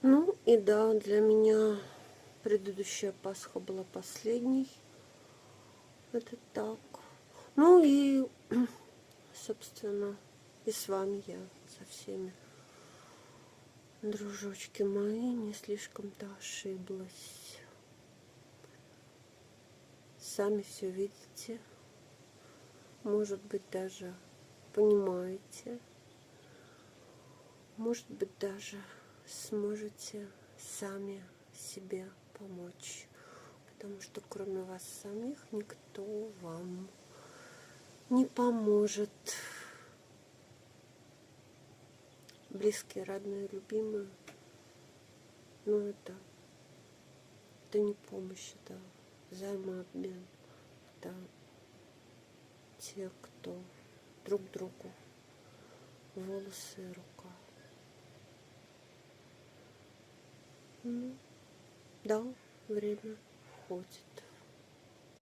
Ну и да, для меня предыдущая Пасха была последней. Это так. Ну и, собственно, и с вами я со всеми. Дружочки мои, не слишком-то ошиблась. Сами все видите. Может быть, даже понимаете. Может быть, даже сможете сами себе помочь. Потому что кроме вас самих никто вам не поможет. Близкие, родные, любимые. Но это не помощь, это взаимообмен. Это те, кто друг другу волосы и рука. Ну, да, время уходит.